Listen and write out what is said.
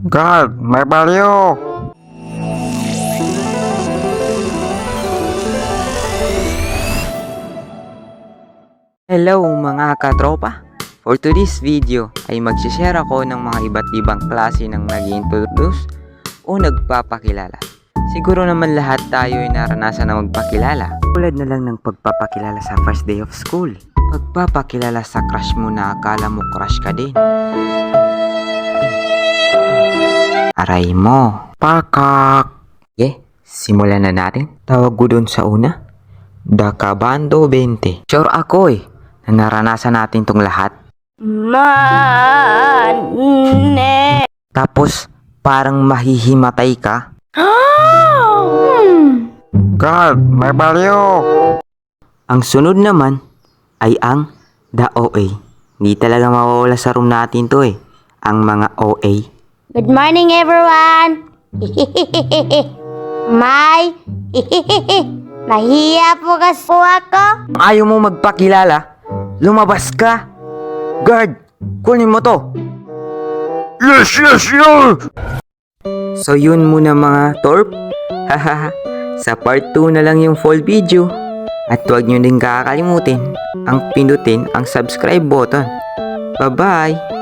God, may baliw! Hello mga katropa! For today's video ay magsishare ako ng mga iba't ibang klase ng nag-introduce o nagpapakilala. Siguro naman lahat tayo ay naranasan na magpakilala. Tulad na lang ng pagpapakilala sa first day of school. Pagpapakilala sa crush mo na akala mo crush ka din. Aray mo. Pakak! Okay, simulan na natin. Tawag ko doon sa una. Dakabando 20. Sure ako na naranasan natin tong lahat. Tapos parang mahihimatay ka. God, may baliw! Ang sunod naman ay ang the OA. Hindi talaga mawawala sa room natin to ang mga OA. Good morning, everyone! May, nahiya po kasi po ako. Ayaw mo magpakilala? Lumabas ka! Guard! Kunin mo to! Yes, yes, yes! So yun muna mga torp. Hahaha. Sa part 2 na lang yung full video. At huwag nyo din kakalimutin ang pindutin ang subscribe button. Bye-bye!